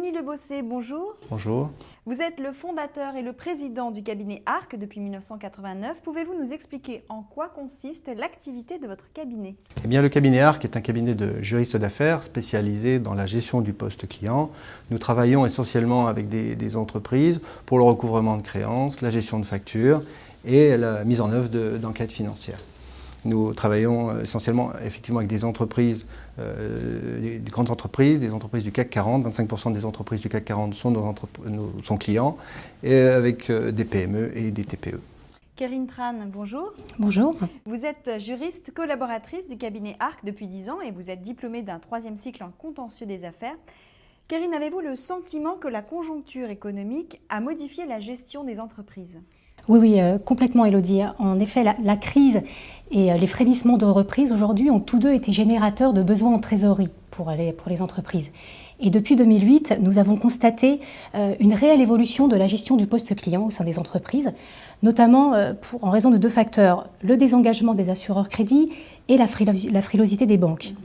Denis Lebossé, bonjour. Bonjour. Vous êtes le fondateur et le président du cabinet ARC depuis 1989. Pouvez-vous nous expliquer en quoi consiste l'activité de votre cabinet? Eh bien, le cabinet ARC est un cabinet de juristes d'affaires spécialisé dans la gestion du poste client. Nous travaillons essentiellement avec des entreprises pour le recouvrement de créances, la gestion de factures et la mise en œuvre d'enquêtes financières. Nous travaillons essentiellement effectivement avec des entreprises, des grandes entreprises, des entreprises du CAC 40. 25% des entreprises du CAC 40 sont nos clients, et avec des PME et des TPE. Kérine Tran, bonjour. Bonjour. Vous êtes juriste collaboratrice du cabinet ARC depuis 10 ans et vous êtes diplômée d'un 3e cycle en contentieux des affaires. Kérine, avez-vous le sentiment que la conjoncture économique a modifié la gestion des entreprises ? Oui, complètement, Élodie. En effet, la crise et les frémissements de reprise aujourd'hui ont tous deux été générateurs de besoins en trésorerie pour les entreprises. Et depuis 2008, nous avons constaté une réelle évolution de la gestion du poste client au sein des entreprises, notamment en raison de deux facteurs, le désengagement des assureurs crédits et la frilosité des banques.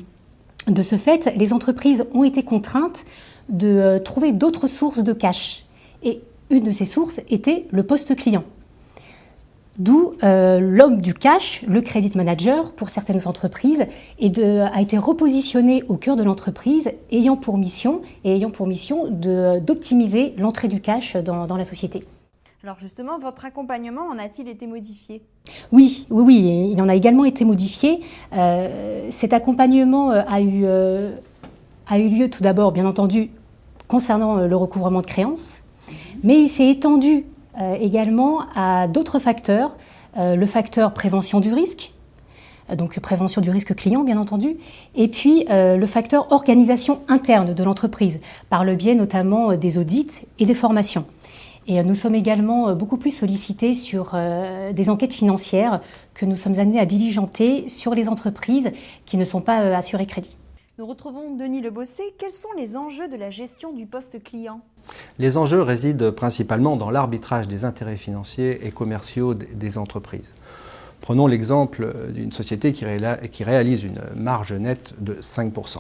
De ce fait, les entreprises ont été contraintes de trouver d'autres sources de cash. Et une de ces sources était le poste client. D'où l'homme du cash, le credit manager pour certaines entreprises, a été repositionné au cœur de l'entreprise, ayant pour mission d'optimiser l'entrée du cash dans la société. Alors justement, votre accompagnement en a-t-il été modifié ? Oui, il en a également été modifié. Cet accompagnement a eu lieu tout d'abord, bien entendu, concernant le recouvrement de créances, mais il s'est étendu également à d'autres facteurs, le facteur prévention du risque, donc prévention du risque client bien entendu, et puis le facteur organisation interne de l'entreprise, par le biais notamment des audits et des formations. Et nous sommes également beaucoup plus sollicités sur des enquêtes financières que nous sommes amenés à diligenter sur les entreprises qui ne sont pas assurées crédit. Nous retrouvons Denis Lebossé. Quels sont les enjeux de la gestion du poste client ? Les enjeux résident principalement dans l'arbitrage des intérêts financiers et commerciaux des entreprises. Prenons l'exemple d'une société qui réalise une marge nette de 5%.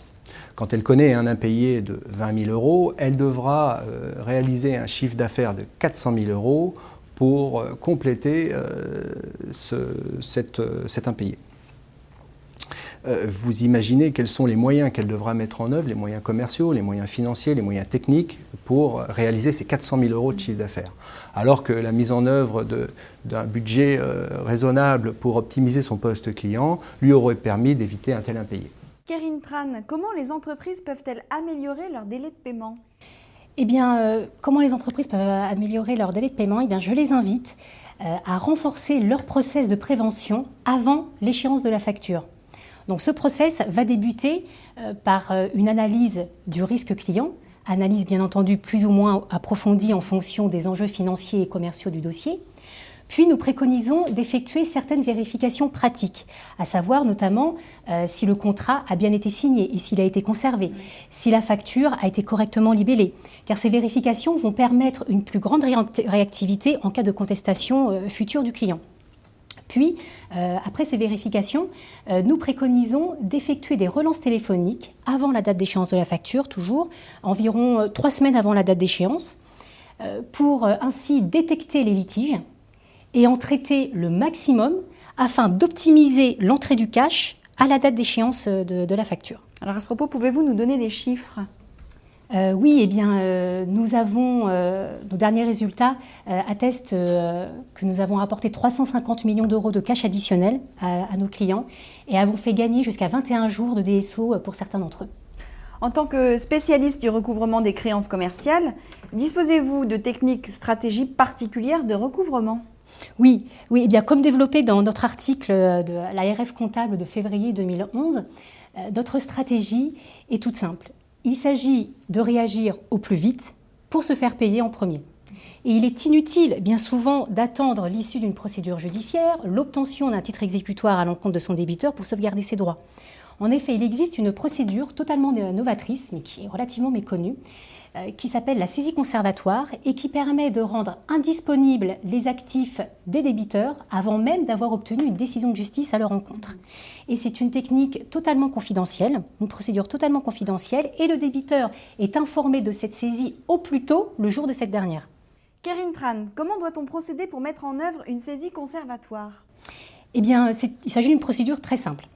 Quand elle connaît un impayé de 20 000 €, elle devra réaliser un chiffre d'affaires de 400 000 € pour compléter cet impayé. Vous imaginez quels sont les moyens qu'elle devra mettre en œuvre, les moyens commerciaux, les moyens financiers, les moyens techniques pour réaliser ces 400 000 € de chiffre d'affaires. Alors que la mise en œuvre d'un budget raisonnable pour optimiser son poste client lui aurait permis d'éviter un tel impayé. Kérine Tran, comment les entreprises peuvent-elles améliorer leur délai de paiement ? Eh bien, comment les entreprises peuvent améliorer leur délai de paiement ? Eh bien, je les invite à renforcer leur process de prévention avant l'échéance de la facture. Donc ce process va débuter par une analyse du risque client, analyse bien entendu plus ou moins approfondie en fonction des enjeux financiers et commerciaux du dossier. Puis nous préconisons d'effectuer certaines vérifications pratiques, à savoir notamment si le contrat a bien été signé et s'il a été conservé, si la facture a été correctement libellée, car ces vérifications vont permettre une plus grande réactivité en cas de contestation future du client. Puis, après ces vérifications, nous préconisons d'effectuer des relances téléphoniques avant la date d'échéance de la facture, toujours, environ 3 semaines avant la date d'échéance, pour ainsi détecter les litiges et en traiter le maximum afin d'optimiser l'entrée du cash à la date d'échéance de la facture. Alors à ce propos, pouvez-vous nous donner des chiffres ? Oui, eh bien, nos derniers résultats attestent que nous avons apporté 350 millions € de cash additionnel à nos clients et avons fait gagner jusqu'à 21 jours de DSO pour certains d'entre eux. En tant que spécialiste du recouvrement des créances commerciales, disposez-vous de techniques, stratégies particulières de recouvrement ? Oui, eh bien, comme développé dans notre article de l'ARF comptable de février 2011, notre stratégie est toute simple. Il s'agit de réagir au plus vite pour se faire payer en premier. Et il est inutile, bien souvent, d'attendre l'issue d'une procédure judiciaire, l'obtention d'un titre exécutoire à l'encontre de son débiteur pour sauvegarder ses droits. En effet, il existe une procédure totalement novatrice, mais qui est relativement méconnue, qui s'appelle la saisie conservatoire et qui permet de rendre indisponibles les actifs des débiteurs avant même d'avoir obtenu une décision de justice à leur encontre. Et c'est une technique totalement confidentielle, une procédure totalement confidentielle, et le débiteur est informé de cette saisie au plus tôt le jour de cette dernière. Kérine Tran, comment doit-on procéder pour mettre en œuvre une saisie conservatoire? Eh bien, il s'agit d'une procédure très simple.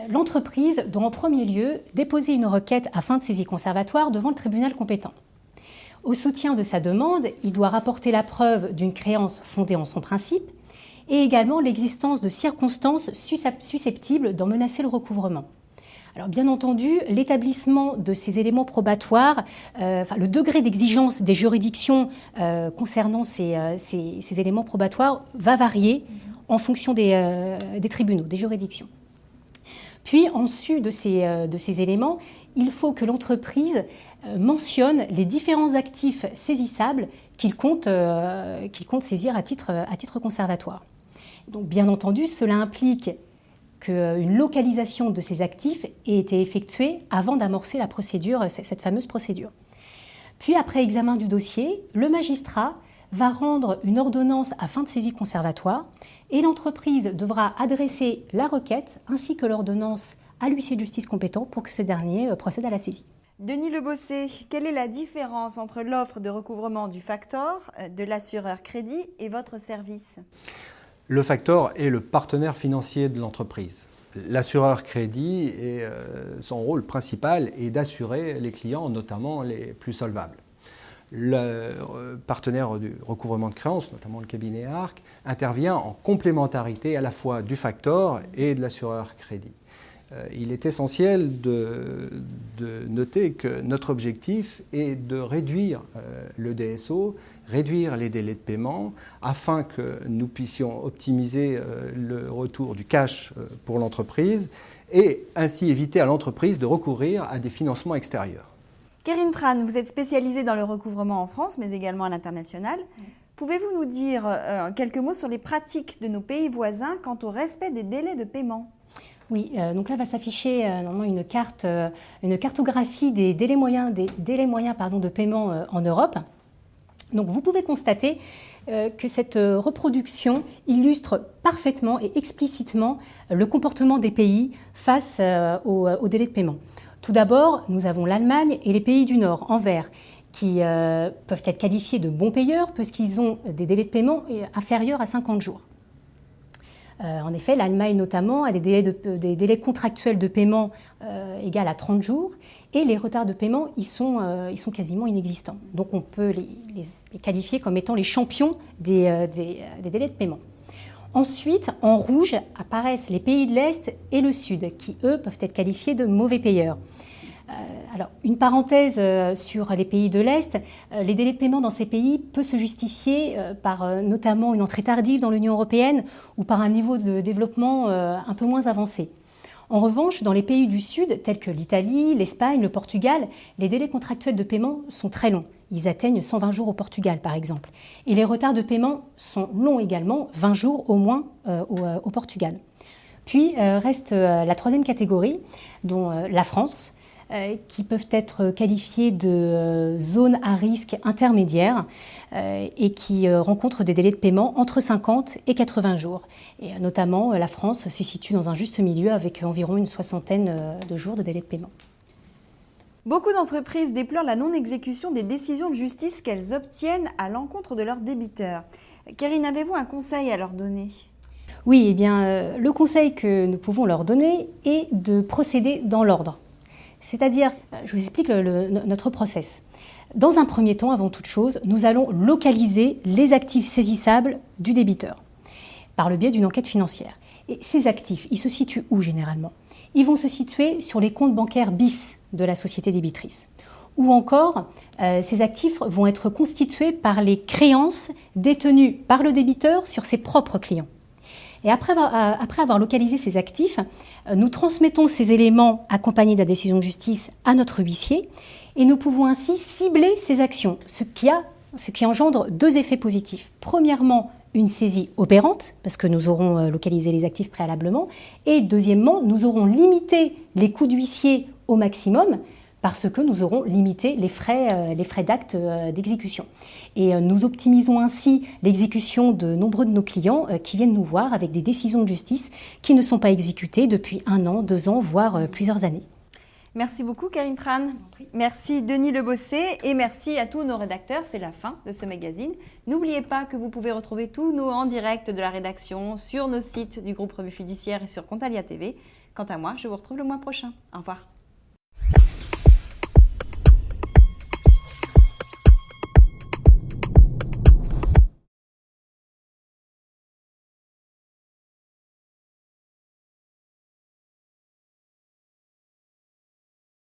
L'entreprise doit en premier lieu déposer une requête à fin de saisie conservatoire devant le tribunal compétent. Au soutien de sa demande, il doit rapporter la preuve d'une créance fondée en son principe et également l'existence de circonstances susceptibles d'en menacer le recouvrement. Alors bien entendu, l'établissement de ces éléments probatoires, le degré d'exigence des juridictions concernant ces éléments probatoires va varier en fonction des tribunaux, des juridictions. Puis, en sus de ces éléments, il faut que l'entreprise mentionne les différents actifs saisissables qu'il compte saisir à titre conservatoire. Donc, bien entendu, cela implique qu'une localisation de ces actifs ait été effectuée avant d'amorcer la procédure, cette fameuse procédure. Puis, après examen du dossier, le magistrat va rendre une ordonnance à fin de saisie conservatoire et l'entreprise devra adresser la requête ainsi que l'ordonnance à l'huissier de justice compétent pour que ce dernier procède à la saisie. Denis Lebossé, quelle est la différence entre l'offre de recouvrement du factor, de l'assureur crédit et votre service? Le factor est le partenaire financier de l'entreprise. L'assureur crédit, son rôle principal est d'assurer les clients, notamment les plus solvables. Le partenaire du recouvrement de créances, notamment le cabinet ARC, intervient en complémentarité à la fois du factor et de l'assureur crédit. Il est essentiel de noter que notre objectif est de réduire le DSO, réduire les délais de paiement, afin que nous puissions optimiser le retour du cash pour l'entreprise et ainsi éviter à l'entreprise de recourir à des financements extérieurs. Kérine Tran, vous êtes spécialisée dans le recouvrement en France, mais également à l'international. Pouvez-vous nous dire quelques mots sur les pratiques de nos pays voisins quant au respect des délais de paiement? Oui, donc là va s'afficher normalement une cartographie des délais moyens, de paiement en Europe. Donc vous pouvez constater que cette reproduction illustre parfaitement et explicitement le comportement des pays face aux délais de paiement. Tout d'abord, nous avons l'Allemagne et les pays du Nord en vert qui peuvent être qualifiés de bons payeurs parce qu'ils ont des délais de paiement inférieurs à 50 jours. En effet, l'Allemagne notamment a des délais contractuels de paiement égaux à 30 jours et les retards de paiement ils sont quasiment inexistants. Donc on peut les qualifier comme étant les champions des délais de paiement. Ensuite, en rouge apparaissent les pays de l'Est et le Sud qui, eux, peuvent être qualifiés de mauvais payeurs. Alors, une parenthèse sur les pays de l'Est, les délais de paiement dans ces pays peuvent se justifier par notamment une entrée tardive dans l'Union européenne ou par un niveau de développement un peu moins avancé. En revanche, dans les pays du Sud, tels que l'Italie, l'Espagne, le Portugal, les délais contractuels de paiement sont très longs. Ils atteignent 120 jours au Portugal, par exemple. Et les retards de paiement sont longs également, 20 jours au moins au Portugal. Puis reste la troisième catégorie, dont la France, qui peuvent être qualifiées de zones à risque intermédiaire et qui rencontrent des délais de paiement entre 50 et 80 jours. Et notamment, la France se situe dans un juste milieu avec environ une soixantaine de jours de délai de paiement. Beaucoup d'entreprises déplorent la non-exécution des décisions de justice qu'elles obtiennent à l'encontre de leurs débiteurs. Kérine, avez-vous un conseil à leur donner? Oui, eh bien, le conseil que nous pouvons leur donner est de procéder dans l'ordre. C'est-à-dire, je vous explique notre process. Dans un premier temps, avant toute chose, nous allons localiser les actifs saisissables du débiteur par le biais d'une enquête financière. Et ces actifs, ils se situent où généralement? Ils vont se situer sur les comptes bancaires BIS de la société débitrice. Ou encore, ces actifs vont être constitués par les créances détenues par le débiteur sur ses propres clients. Et après avoir localisé ces actifs, nous transmettons ces éléments accompagnés de la décision de justice à notre huissier et nous pouvons ainsi cibler ces actions, ce qui engendre deux effets positifs. Premièrement, une saisie opérante, parce que nous aurons localisé les actifs préalablement, et deuxièmement, nous aurons limité les coûts d'huissier au maximum, parce que nous aurons limité les frais d'acte d'exécution. Et nous optimisons ainsi l'exécution de nombreux de nos clients qui viennent nous voir avec des décisions de justice qui ne sont pas exécutées depuis 1 an, 2 ans, voire plusieurs années. Merci beaucoup Karine Tran. Merci Denis Lebossé et merci à tous nos rédacteurs. C'est la fin de ce magazine. N'oubliez pas que vous pouvez retrouver tous nos en direct de la rédaction sur nos sites du groupe Revue Fiduciaire et sur Contalia TV. Quant à moi, je vous retrouve le mois prochain. Au revoir.